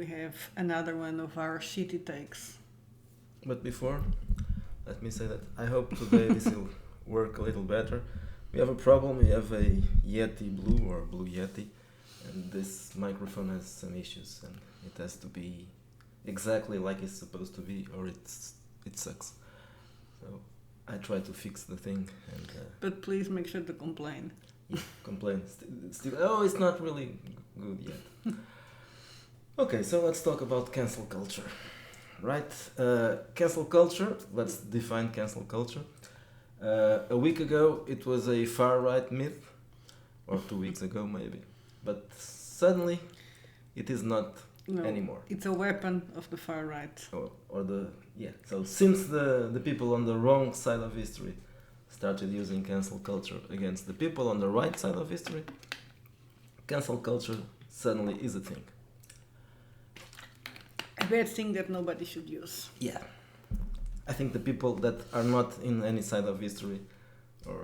we have another one of our shitty takes. But before, let me say that I hope today this will work a little better. We have a problem. We have a Yeti Blue or Blue Yeti, and this microphone has some issues, and it has to be exactly like it's supposed to be, or it sucks. So I try to fix the thing and But please make sure to complain. complain. Still, oh, it's not really good yet. Okay, so let's talk about cancel culture. Right? Cancel culture, let's define cancel culture. A week ago, it was a far-right myth, or 2 weeks ago maybe. But suddenly, it is not No, anymore. it's a weapon of the far right. So since the people on the wrong side of history started using cancel culture against the people on the right side of history, cancel culture suddenly is a thing. A bad thing that nobody should use. Yeah. I think the people that are not in any side of history, or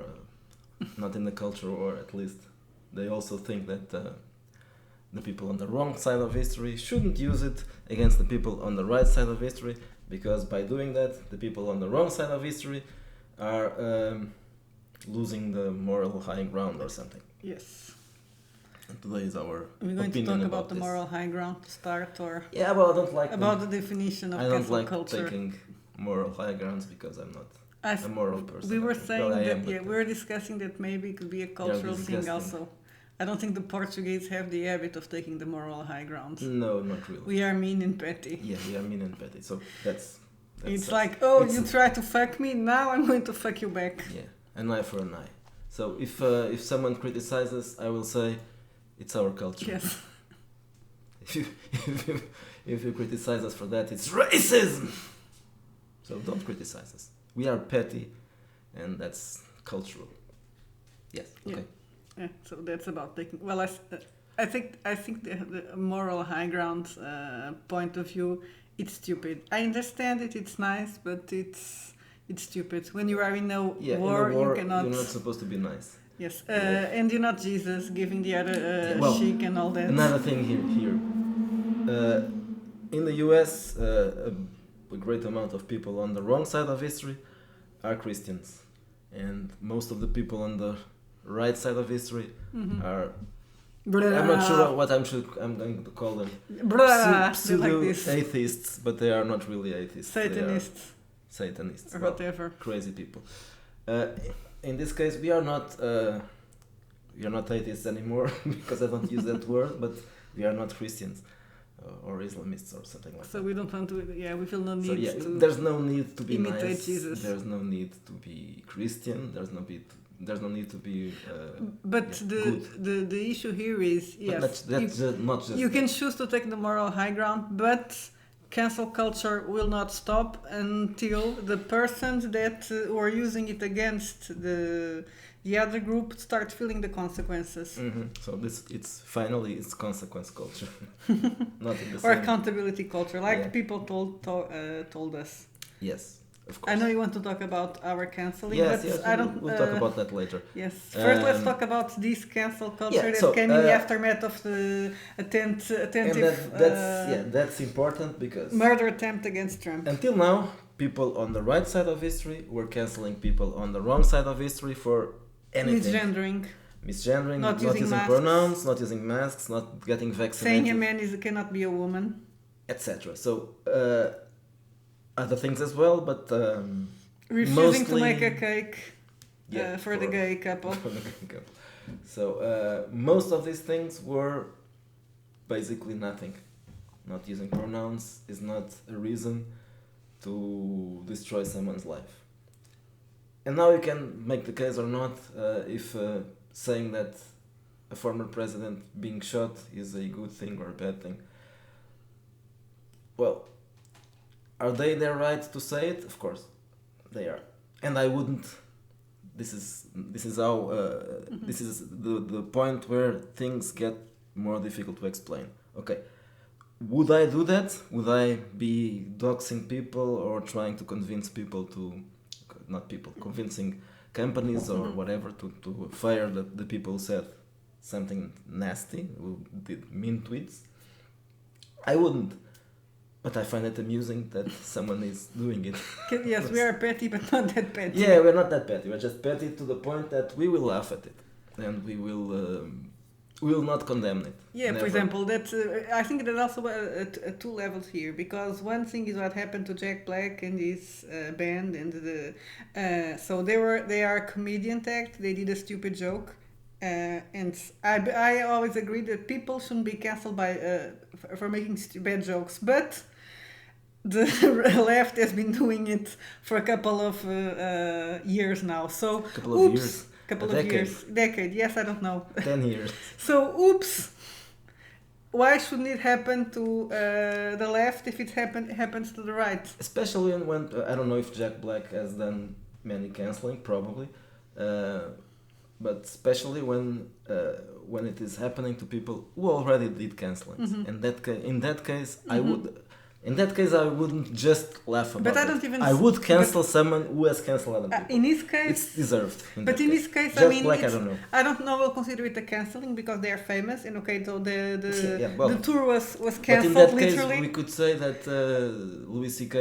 not in the culture, or at least they also think that the people on the wrong side of history shouldn't use it against the people on the right side of history, because by doing that, the people on the wrong side of history are losing the moral high ground or something. Yes. And today is our We're going to opinion talk about the this. moral high ground to start, or Yeah, but I don't like about the definition of I don't cancel like culture. taking moral high grounds because I'm not As a moral person. we were saying Well, I that, am, yeah, but, we were discussing that maybe it could be a cultural thing disgusting. also. I don't think the Portuguese have the habit of taking the moral high ground. No, not really. We are mean and petty. Yeah, we are mean and petty. So that's It's like, oh, it's you try to fuck me, now I'm going to fuck you back. yeah, an eye for an eye. So if someone criticizes, I will say it's our culture. Yes. If you criticize us for that, it's racism. So don't criticize us. We are petty, and that's cultural. Yes. Okay. Yeah, so that's about taking. Well, I think the moral high ground point of view, it's stupid. I understand it. It's nice, but it's stupid. When you are in a Yeah, war, in a war, you cannot. you're not supposed to be nice. Yes, Yeah. and you're not Jesus giving the other Well, chic and all that. Another thing here. In the US, a great amount of people on the wrong side of history are Christians, and most of the people on the right side of history are. I'm not sure what I'm going to call them. Pseudo like this. atheists, but they are not really atheists. They are Satanists Satanists, or well, whatever. crazy people. In this case, we are not atheists anymore because I don't use that word, but we are not Christians or Islamists or something like So that. we don't want to. Yeah, we feel no need So yeah, to. there's no need to be imitate nice. Jesus. There's no need to be Christian. There's no need to be. But the issue here is yes, that's not just. you can choose to take the moral high ground, but cancel culture will not stop until the persons that were using it against the other group start feeling the consequences. So it's consequence culture, not in the Or same. accountability culture, like Yeah. people told us. Yes, of course. I know you want to talk about our canceling, Yes, but yes. I don't. We'll talk about that later. Yes. First, let's Um, talk about this cancel culture yeah, that so, came in the aftermath of the attentive that's important because murder attempt against Trump. until now, people on the right side of history were canceling people on the wrong side of history for anything. Misgendering, Not not using using masks. pronouns, not using masks, not getting Saying a vaccinated, man cannot be a woman. etc. So other things as well, but Refusing to mostly- make a cake for the gay couple. for the gay couple. So most of these things were basically nothing. Not using pronouns is not a reason to destroy someone's life. And now you can make the case or not if saying that a former president being shot is a good thing or a bad thing. Well, are they their right to say it? Of course, they are. And I wouldn't. This is how this is the point where things get more difficult to explain. Okay, would I do that? Would I be doxing people or trying to convince people to, not people, convincing companies or whatever to fire the people who said something nasty, who did mean tweets? I wouldn't. But I find it amusing that someone is doing it. Yes, we are petty, but not that petty. Yeah, we're not that petty. We're just petty to the point that we will laugh at it, and we will not condemn it. Yeah, Never. for example, that I think there's also two levels here, because one thing is what happened to Jack Black and his band, and so they are a comedian act. They did a stupid joke, and I always agree that people shouldn't be cancelled by for making bad jokes, but the left has been doing it for a couple of years now. So Couple of years. couple A of decade. years, decade. Yes, I don't know. 10 years. So, oops. Why shouldn't it happen to the left if it happens to the right? Especially when I don't know if Jack Black has done many canceling, probably, but especially when it is happening to people who already did cancelings. Mhm. And in that case, I Mhm. would. In that case, I wouldn't just laugh about But I it. don't even I would cancel someone who has cancelled other people. In his case, It's deserved. but that in this case, Jack I mean, Black, I it's- don't know. I don't know. We'll consider it a canceling because they are famous, and okay, so Yeah, well, the tour was But in cancelled that literally. case, we could say that Louis C.K.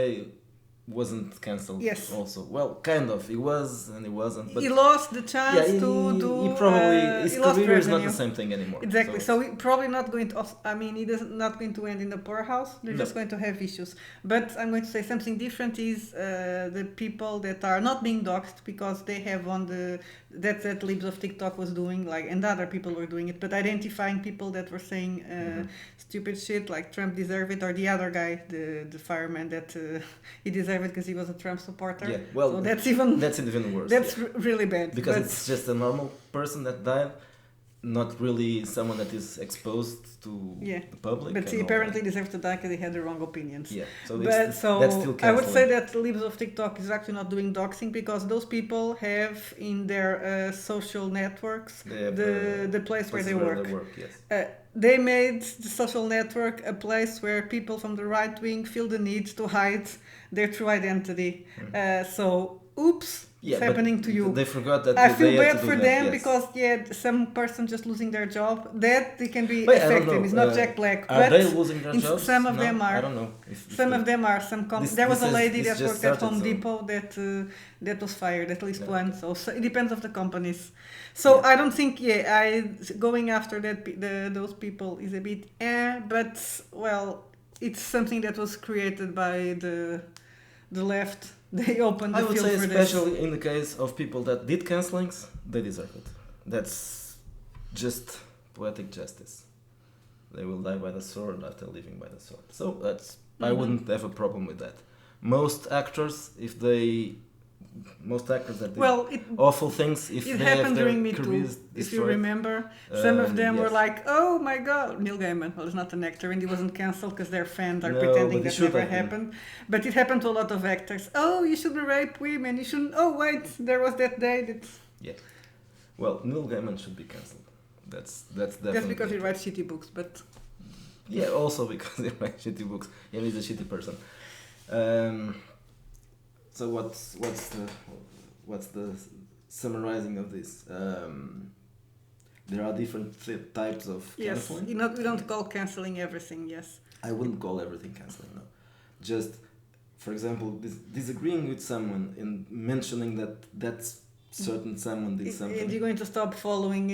wasn't cancelled. Yes. Also, well, kind of. He was and he wasn't. But He lost the chance yeah, to do. he probably his he lost career is not revenue. the same thing anymore. Exactly. So he probably not going to. I mean, he is not going to end in the poorhouse. They're No. just going to have issues. But I'm going to say something different. Is the people that are not being doxxed because they have on the that Libs of TikTok was doing, like, and other people were doing it, but identifying people that were saying stupid shit like Trump deserved it, or the other guy, the fireman, that he deserved it because he was a Trump supporter. Yeah, well, so that's even worse. that's yeah. really bad. Because but, it's just a normal person that died, not really someone that is exposed to Yeah, the public. but and he all apparently that. deserved to die because he had the wrong opinions. Yeah, so But it's, so that's still I would say cancelling. that Libs of TikTok is actually not doing doxing because those people have in their social networks They have, the place where places they work. Yes. They made the social network a place where people from the right wing feel the need to hide their true identity. So, oops, Yeah, it's but happening to you. They forgot that I they feel had bad to do for that, them yes. because some person just losing their job, that they can be But I don't affected. know, It's not Jack Black, Are but they losing their in jobs? some of No? them are. I don't know. If some they- of them are. There was a lady this that just worked at started, Home so- Depot that was fired, at least Yeah. one. So it depends of the companies. So Yeah. I don't think going after those people is a bit but well, it's something that was created by the left. They opened the I would field say for especially in the case of people that did cancellings, they deserve it. That's just poetic justice. They will die by the sword after living by the sword. So that's I Mhm. wouldn't have a problem with that. Most actors that did Well, it awful things, if it they have happened their during Me Too. careers If you destroyed, remember, some of them were yes. like, "Oh my God, Neil Gaiman." Well, he's not an actor, and he wasn't cancelled because their fans are No, pretending but he that should never have been. happened. But it happened to a lot of actors. Oh, you shouldn't rape women. You shouldn't. Oh wait, there was that day that. Well, Neil Gaiman should be cancelled. That's definitely. That's because he writes shitty books. But Yeah, also because he writes shitty books and he's a shitty person. So what's the summarizing of this? There are different types of yes, cancelling. we don't call cancelling everything. Yes. I wouldn't call everything cancelling. No, just for example, disagreeing with someone and mentioning that certain someone did something. And you're going to stop following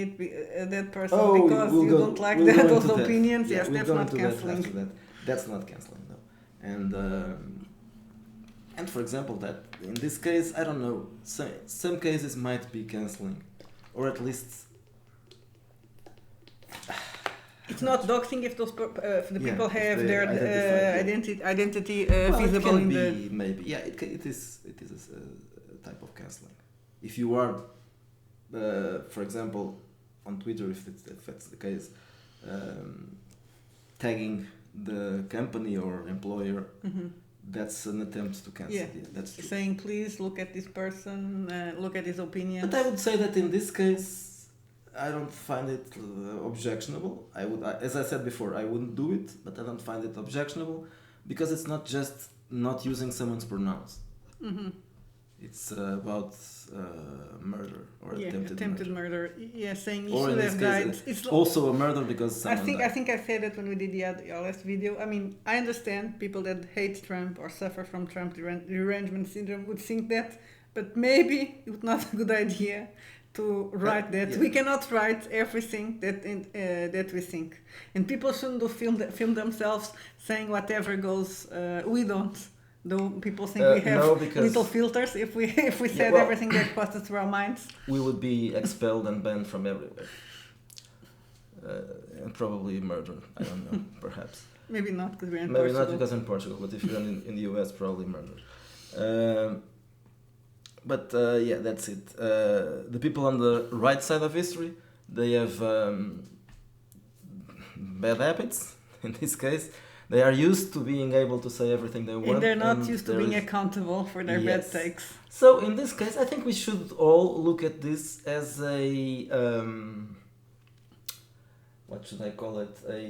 that person Oh, because we'll you go- don't like we'll go those into that. opinions. Yeah, Yes, we'll that's go not into that cancelling. after that. That's not cancelling, no. And for example, that in this case, I don't know. Some cases might be cancelling, or at least It's not doxing if those the Yeah, people if have they their identify, identity well, visible it in can the. be maybe it is a type of cancelling. If you are, for example, on Twitter, if that's the case, tagging the company or employer. Mhm. That's an attempt to cancel. Yeah. That's true. Saying, please look at this person, look at his opinion. But I would say that in this case, I don't find it objectionable. As I said before, I wouldn't do it, but I don't find it objectionable because it's not just not using someone's pronouns. Mm-hmm. It's about murder or Yeah, attempted murder. murder. Yeah, saying he Or in should this have case, died. It's also a murder because I someone think died. I think I said that when we did our last video. I mean, I understand people that hate Trump or suffer from Trump derangement syndrome would think that, but maybe it would not a good idea to write that. Yeah. We cannot write everything that we think, and people shouldn't do film themselves saying whatever goes. We don't. Though people think we have No, because little filters if we said well- everything that passes through our minds. we would be expelled and banned from everywhere. And probably murdered. I don't know, perhaps. Maybe not because we're in Maybe Portugal. not because in Portugal, but if you're in the US, probably murdered. But yeah, that's it. The people on the right side of history, they have bad habits. In this case, they are used to being able to say everything they want. And they're not used to there being is- accountable for their Yes. bad takes. So in this case, I think we should all look at this as a what should I call it? A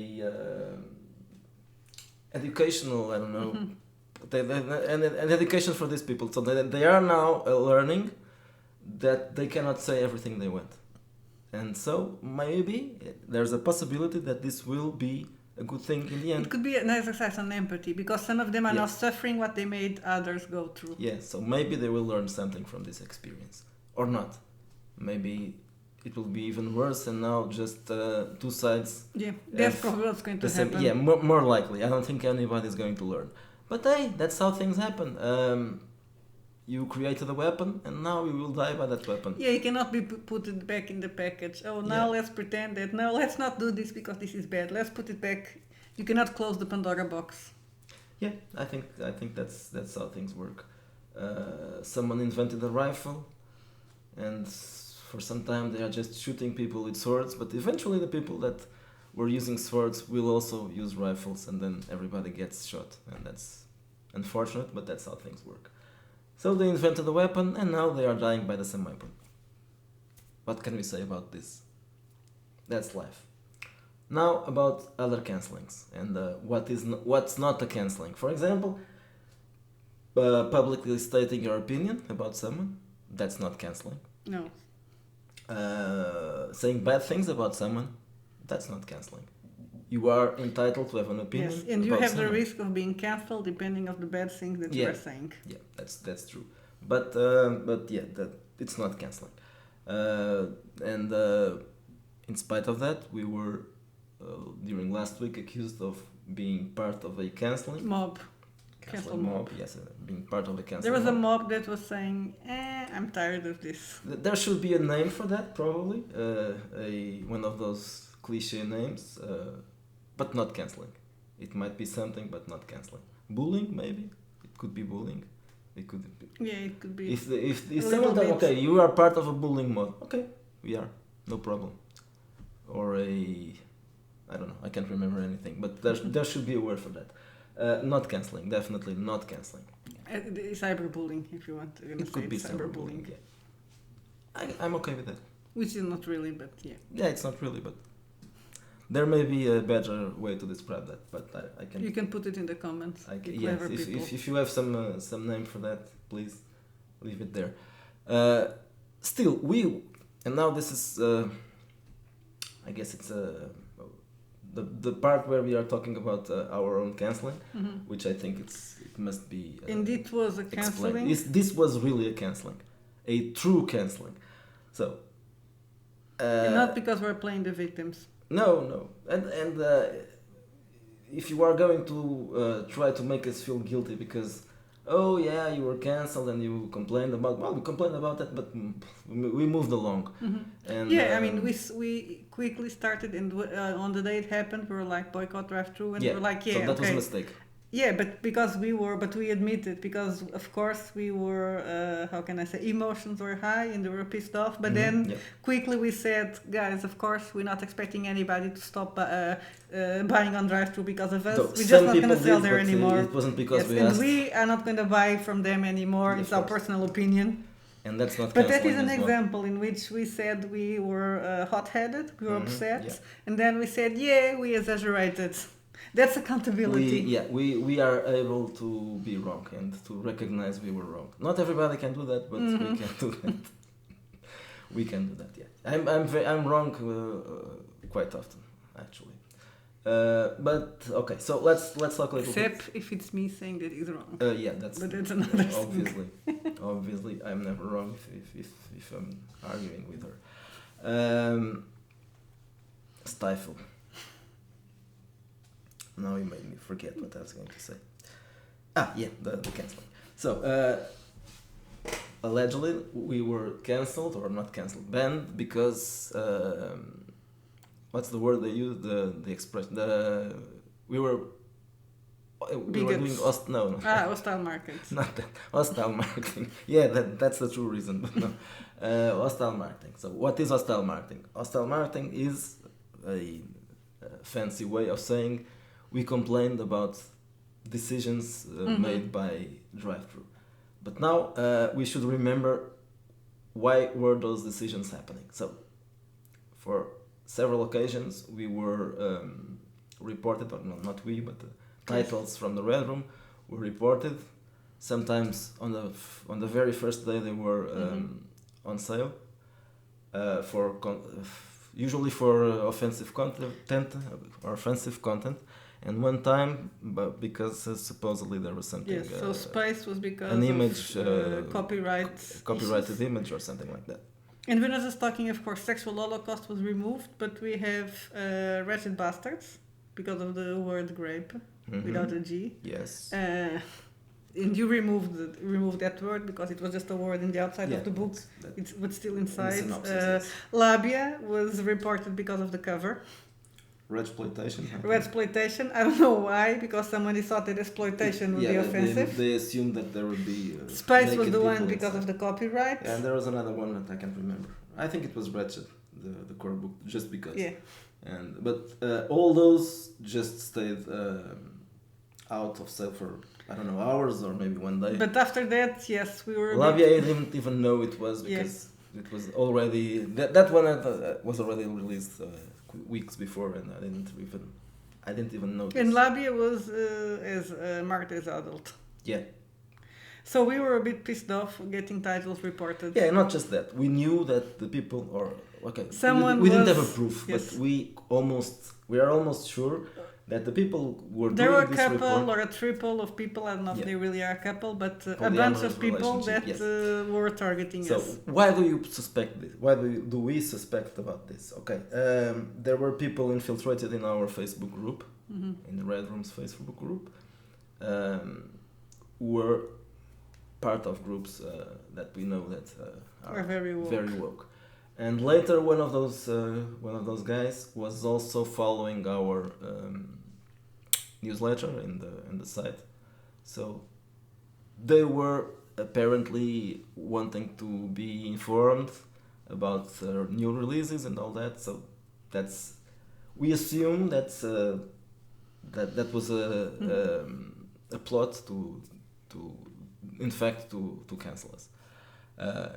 educational. I don't know. An education for these people, so they are now learning that they cannot say everything they want, and so maybe there's a possibility that this will be a good thing in the It end. could be an exercise on empathy because some of them are now Yes. suffering what they made others go through. Yeah, so maybe they will learn something from this experience, or not. Maybe it will be even worse, and now just two sides. Yeah, that's Have probably what's going to The same, happen. yeah, more likely. I don't think anybody's going to learn. But hey, that's how things happen. You created a weapon, and now you will die by that weapon. Yeah, you cannot be put it back in the package. Oh, now Yeah. let's pretend that. No, let's not do this because this is bad. Let's put it back. You cannot close the Pandora box. Yeah, I think that's how things work. Someone invented a rifle, and for some time they are just shooting people with swords. But eventually, the people that were using swords will also use rifles, and then everybody gets shot, and that's unfortunate, but that's how things work. So they invented a weapon, and now they are dying by the same weapon. What can we say about this? That's life. Now about other cancellings and what's not a cancelling. For example, publicly stating your opinion about someone, that's not cancelling. No. Saying bad things about someone, that's not cancelling. You are entitled to have an opinion. Yes, and you about have someone. the risk of being cancelled depending of the bad things that you Yeah. are saying. Yeah, that's true. But yeah, that it's not cancelling. And in spite of that, we were during last week accused of being part of a cancelling Mob. Cancel mob. Yes, being part of a cancelling. There was a mob that was saying, I'm tired of this. There should be a name for that, probably. One of those cliche names, but not cancelling. It might be something, but not cancelling. Bullying, maybe. It could be bullying. It could be. Yeah, it could be. If A someone little tells, bit. okay, you are part of a bullying mob. Okay, we are, no problem. Or I don't know. I can't remember anything, but there should be a word for that. Not cancelling, definitely not cancelling. Cyberbullying, if you want to It could be cyberbullying. Yeah. I'm okay with that. Which is not really, but yeah. Yeah, it's not really, but there may be a better way to describe that. But I can. You can put it in the comments. I can you yes, clever people. if you have some name for that, please leave it there. Still, and now this is I guess it's the part where we are talking about our own cancelling, which I think it must be And it was a explained. cancelling. This was really a cancelling, a true cancelling. So And not because we're playing the victims. no, and if you are going to try to make us feel guilty because oh yeah, you were cancelled and you complained about, well, we complained about that, but we moved along. And Yeah, I mean, we quickly started, and on the day it happened, we were like boycott drive-through, and we were like, yeah, so that was okay. a mistake. Yeah, but we admitted, because of course we were, how can I say, emotions were high and we were pissed off. But then Yeah. quickly we said, guys, of course we're not expecting anybody to stop buying on drive-through because of us. So We're just some not going to people sell did, there but anymore. it wasn't because Yes, we and asked, we are not going to buy from them anymore. Of It's our course. personal opinion. and that's not. But that is cancelling an as well. example in which we said we were hot-headed, we were upset, yeah. and then we said, yeah, we exaggerated. That's accountability. We are able to be wrong and to recognize we were wrong. Not everybody can do that, but we can do that. We can do that. Yeah, I'm wrong quite often, actually. But okay, so let's talk a little Except if it's me saying that he's wrong. Yeah, that's another obviously. Obviously, I'm never wrong if I'm arguing with her. Stifle. Now you made me forget what I was going to say. The canceling. So, allegedly, we were cancelled, or not cancelled, banned, because, what's the word they used? The expression, we were doing hostile markets. Not that, hostile marketing. Yeah, that's the true reason, but no. Hostile marketing. So what is hostile marketing? Hostile marketing is a fancy way of saying we complained about decisions made by drive-thru. But now we should remember why were those decisions happening. So for several occasions we were reported, or not we, but the titles from the Red Room were reported. Sometimes on the very first day they were on sale usually for offensive content. And one time, but because supposedly there was something. Yes, so Space was because an image, copyrighted image or something like that. And we're not just talking, of course, Sexual Holocaust was removed, but we have Wretched Bastards because of the word grape without a G. Yes. And you removed that word because it was just a word in the outside of the book. It's but still inside. Labia was reported because of the cover. Redsploitation. I don't know why, because somebody thought that exploitation would be offensive. They assumed that there would be. Space was the one because of the copyright. And there was another one that I can't remember. I think it was Wretched, the core book, just because. Yeah. But all those just stayed out of sale for, I don't know, hours or maybe one day. But after that, yes, we were. Labia, I didn't even know it was because it was already that one was already released weeks before, and I didn't even notice. And Labia was as marked as adult. Yeah. So we were a bit pissed off getting titles reported. Yeah, not just that. We knew that the people, we didn't have a proof, but we are almost sure that the people were there doing were this a couple report. Or a triple of people. I don't know if they really are a couple, but a bunch of people that were targeting us. So why do you suspect this? Why do we suspect about this? Okay, there were people infiltrated in our Facebook group, in the Red Room's Facebook group, who were part of groups that we know that are very woke. And later, one of those guys was also following our newsletter in the site, so they were apparently wanting to be informed about new releases and all that. So we assume that was a plot to in fact to cancel us.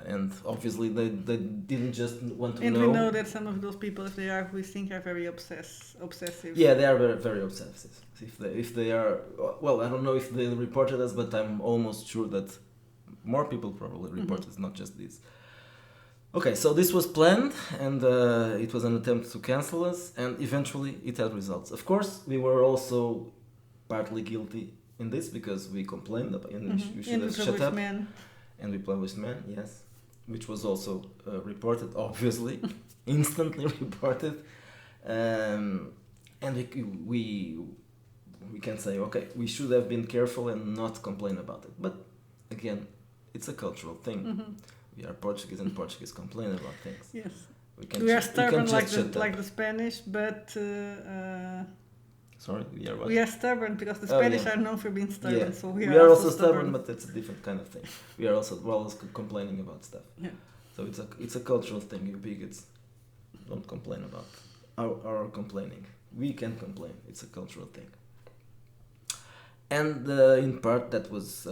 And obviously they didn't just want to know. And we know that some of those people, if they are who we think, are very obsessive. Yeah, they are very, very obsessive. If they are, well, I don't know if they reported us, but I'm almost sure that more people probably reported, not just this. Okay, so this was planned, and it was an attempt to cancel us, and eventually it had results. Of course, we were also partly guilty in this because we complained about, and we should have shut up. And we published Man, yes, which was also reported, obviously, instantly reported, and we can say, okay, we should have been careful and not complain about it. But again, it's a cultural thing. We are Portuguese, and Portuguese complain about things. Yes, we are stubborn like the Spanish, but. Sorry, we are stubborn because the Spanish are known for being stubborn. Yeah. So we are also stubborn, but it's a different kind of thing. We are also always complaining about stuff. Yeah. So it's a cultural thing. You bigots don't complain about our complaining. We can complain. It's a cultural thing. And in part that was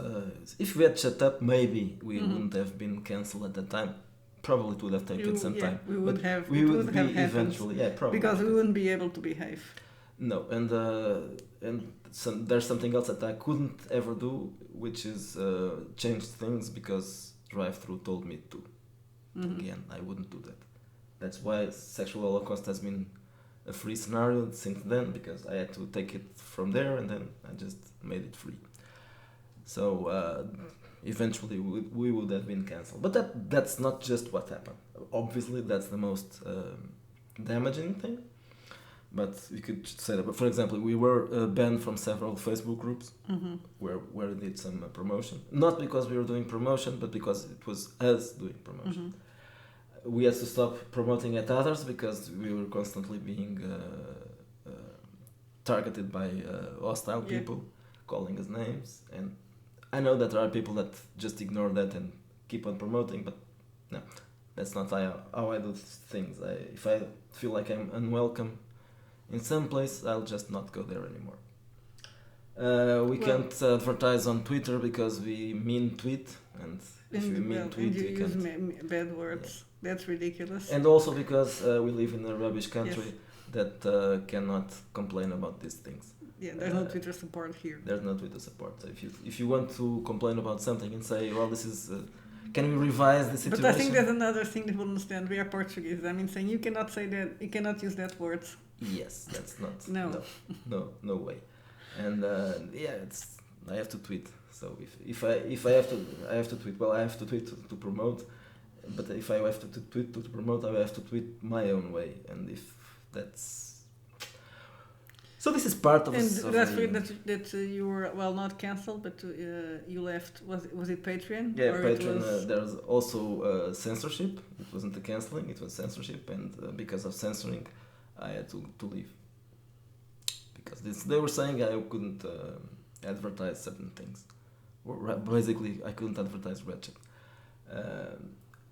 if we had shut up, maybe we wouldn't have been cancelled at the time. Probably it would have taken some time. We would have. We would be eventually. Yeah, probably because we wouldn't be able to behave. No, and there's something else that I couldn't ever do, which is change things because drive-through told me to. Again, I wouldn't do that. That's why Sexual Holocaust has been a free scenario since then, because I had to take it from there and then I just made it free. So eventually we would have been cancelled. But that's not just what happened. Obviously, that's the most damaging thing. But you could say that. But for example, we were banned from several Facebook groups where we did some promotion. Not because we were doing promotion, but because it was us doing promotion. We had to stop promoting at others because we were constantly being targeted by hostile people, calling us names. And I know that there are people that just ignore that and keep on promoting, but no, that's not how I do things. If I feel like I'm unwelcome in some place, I'll just not go there anymore. We can't advertise on Twitter because we mean tweet, and if we mean tweet, and you we use can't. bad words. Yeah. That's ridiculous. And also because we live in a rubbish country that cannot complain about these things. Yeah, there's no Twitter support here. There's no Twitter support. So if you want to complain about something and say, well, this is, can we revise the situation? But I think there's another thing that will understand. We are Portuguese. I mean, saying you cannot say that, you cannot use that word. Yes, that's not. No way. And I have to tweet. So if I have to tweet. Well, I have to tweet to promote. But if I have to tweet to promote, I have to tweet my own way. And if that's so, this is part of. And that's weird that you were not cancelled, but you left. Was it Patreon? Yeah, or Patreon. There's also censorship. It wasn't the cancelling; it was censorship, and because of censoring, I had to leave. Because they were saying I couldn't advertise certain things. Basically, I couldn't advertise Ratchet.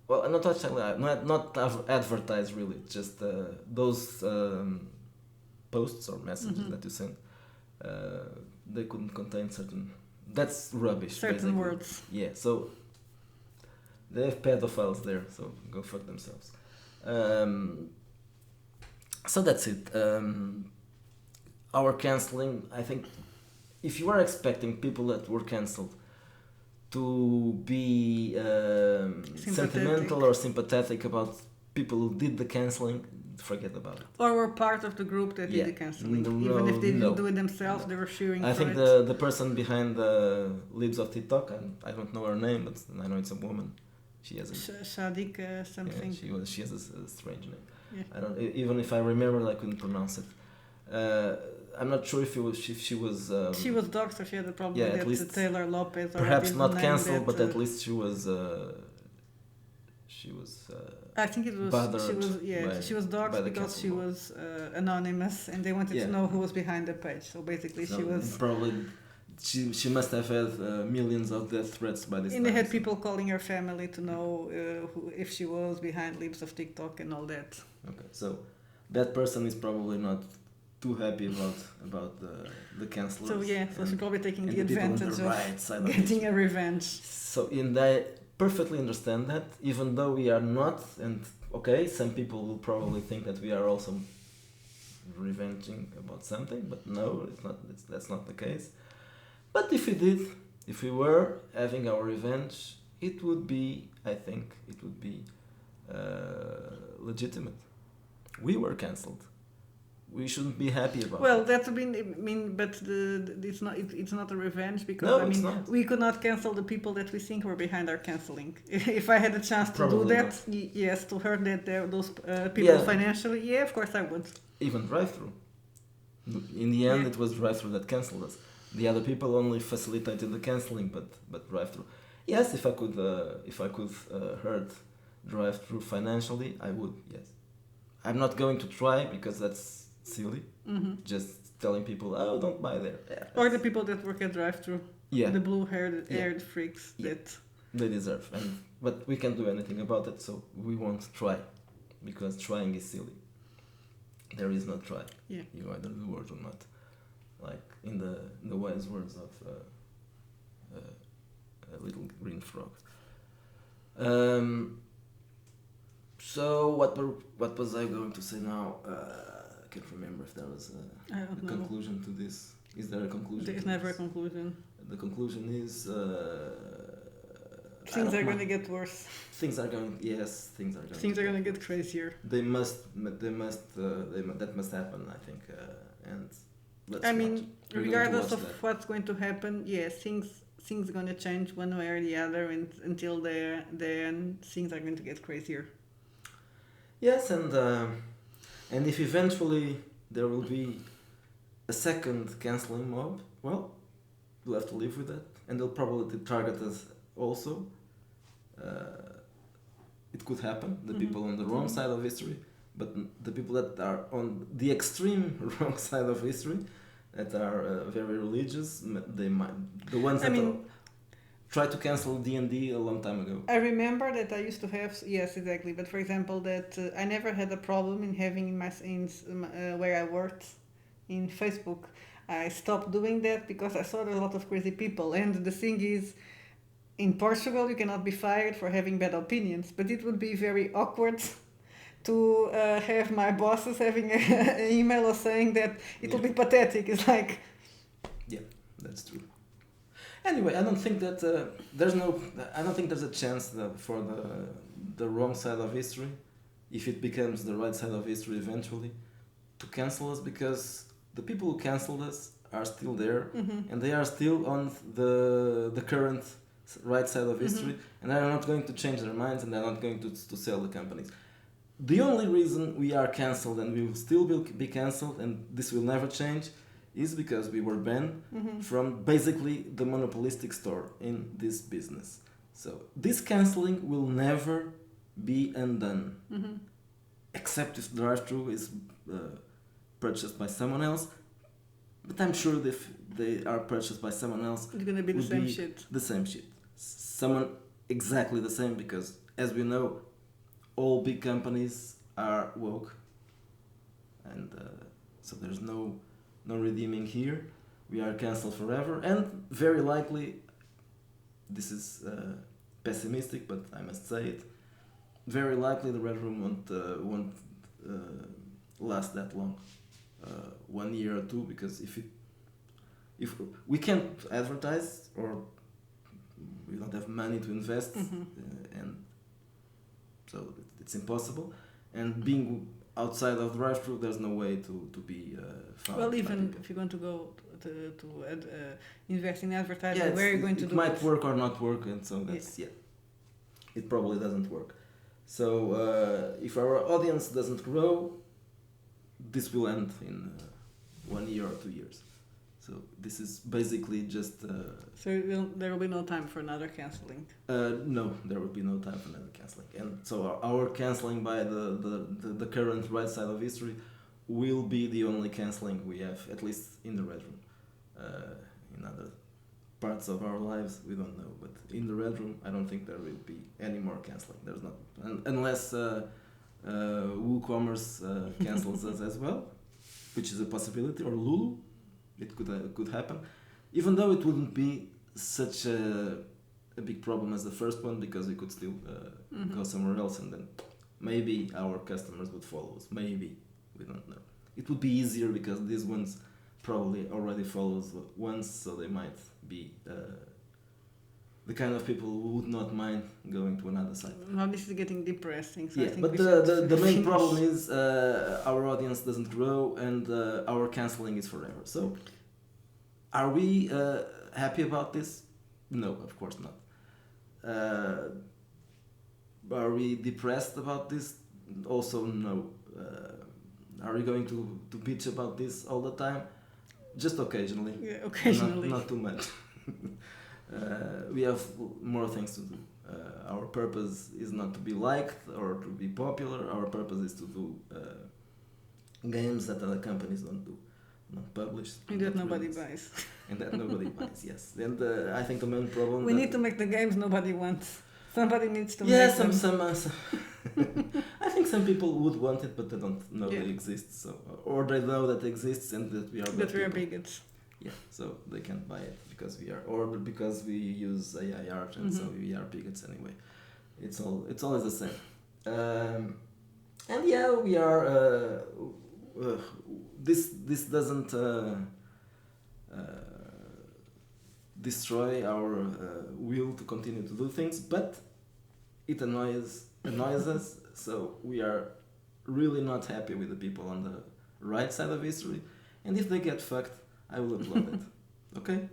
Well, not actually, not advertise really. Just those posts or messages that you send. They couldn't contain certain. That's rubbish. Certain basically. words. Yeah. So they have pedophiles there. So go fuck themselves. So that's it. Our cancelling. I think if you are expecting people that were cancelled to be sentimental or sympathetic about people who did the cancelling, forget about it. Or were part of the group that did the cancelling. Even if they didn't do it themselves, they were cheering I for think it. the person behind the Libs of TikTok, I don't know her name, but I know it's a woman. She has a Shadika something. Yeah, she has a strange name. Yeah. I don't even if I remember, I couldn't pronounce it. I'm not sure if she was. She was doxxed, so she had a problem at with least Taylor Lopez. Or perhaps not cancelled, but that, at least she was. I think it was. She was doxxed because she was anonymous, and they wanted to know who was behind the page. So basically, she was probably. She must have had millions of death threats by this time. And they had people calling her family to know if she was behind Libs of TikTok and all that. Okay, so that person is probably not too happy about the cancelers. So she's probably taking the advantage of getting a revenge. So I perfectly understand that, even though we are not, and okay, some people will probably think that we are also revenging about something, but no, it's not. That's not the case. But if we were having our revenge, it would be, I think, legitimate. We were cancelled. We shouldn't be happy about it. Well, that would mean, but it's not a revenge because it's not. We could not cancel the people that we think were behind our cancelling. If I had a chance to do that, yes, to hurt those people financially, of course I would. Even drive-through. In the end, it was drive-through that cancelled us. The other people only facilitated the cancelling, but drive-through. Yes, if I could hurt drive-through financially, I would. Yes, I'm not going to try because that's silly. Just telling people, oh, don't buy there. Yeah, or the people that work at drive-through. Yeah. The blue-haired freaks that they deserve. But we can't do anything about it, so we won't try because trying is silly. There is no try. Yeah. You either do or do not. Like in the wise words of a little green frog. So what was I going to say now? can't remember if there was I don't a know. conclusion to this. Is there a conclusion? There's to never a this? conclusion. The conclusion is Things are going to get worse. Things are going. Yes, things are going. Things are going to get crazier. They must. That must happen. I think. And let's I watch. mean, We're going to regardless watch of that. what's going to happen, yes, things are going to change one way or the other, and until then things are going to get crazier. Yes, and if eventually there will be a second canceling mob, well, we'll have to live with that, and they'll probably target us also. It could happen. The people on the wrong side of history, but the people that are on the extreme wrong side of history, that are very religious, they might the ones that tried to cancel D&D a long time ago. I remember that I used to have, yes, exactly. But for example, that I never had a problem in having where I worked in Facebook. I stopped doing that because I saw a lot of crazy people. And the thing is, in Portugal, you cannot be fired for having bad opinions. But it would be very awkward to have my bosses having an email or saying that it will be pathetic. It's like, yeah, that's true. Anyway, I don't think that I don't think there's a chance that for the wrong side of history, if it becomes the right side of history eventually, to cancel us, because the people who canceled us are still there, and they are still on the current right side of history, and they're not going to change their minds, and they're not going to sell the companies. The only reason we are cancelled, and we will still be cancelled, and this will never change, is because we were banned from basically the monopolistic store in this business. So this cancelling will never be undone, except if the drive-thru is purchased by someone else. But I'm sure that if they are purchased by someone else, it's going to be the same shit. The same shit. Someone exactly the same, because as we know, all big companies are woke, and so there's no redeeming here. We are cancelled forever, and very likely, this is pessimistic, but I must say it, very likely the Red Room won't last that long, 1 year or two, because if we can't advertise, or we don't have money to invest, and so it's impossible, and being outside of drive-thru, there's no way to be found. Well, even if you're going to go to invest in advertising, where are you going to do it? It might work or not work, and so that's, it probably doesn't work. So if our audience doesn't grow, this will end in 1 year or 2 years. So this is basically just... So there will be no time for another cancelling? No, there will be no time for another cancelling. And so our cancelling by the current right side of history will be the only cancelling we have, at least in the Red Room. In other parts of our lives, we don't know. But in the Red Room, I don't think there will be any more cancelling. There's not... Unless WooCommerce cancels us as well, which is a possibility, or Lulu. It could happen, even though it wouldn't be such a big problem as the first one, because we could still go somewhere else, and then maybe our customers would follow us. Maybe, we don't know. It would be easier because these ones probably already follow us once, so they might be the kind of people who would not mind going to another site. Now this is getting depressing. So I think but the main problem is our audience doesn't grow, and our cancelling is forever. So, are we happy about this? No, of course not. Are we depressed about this? Also, no. Are we going to bitch about this all the time? Just occasionally. Yeah, occasionally. Not too much. We have more things to do. Our purpose is not to be liked or to be popular. Our purpose is to do games that other companies don't do, not publish. And that nobody buys. And that nobody buys, yes. And I think the main problem... We need to make the games nobody wants. Somebody needs to make them. Some I think some people would want it, but they don't know it exists. So, or they know that it exists and that we are That we are bigots. Yeah, so they can't buy it because we are, or because we use AI art, and so we are bigots anyway. It's always the same. And yeah, this doesn't destroy our will to continue to do things, but it annoys us. So we are really not happy with the people on the right side of history, and if they get fucked, I will applaud it. Okay?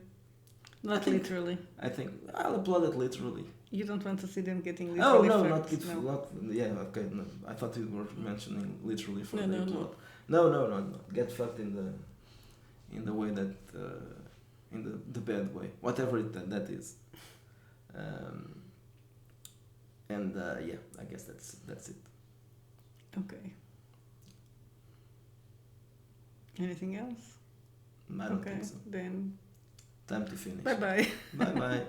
Not literally. I think I'll applaud it literally. You don't want to see them getting Oh literally no, fucked, not no. not yeah. Okay, no. I thought you were mentioning literally for No, the no, no. applaud. No. Get fucked in the way that in the bad way, whatever that is. And yeah, I guess that's it. Okay. Anything else? I don't Okay, think so. then Time to finish. bye bye. Bye bye.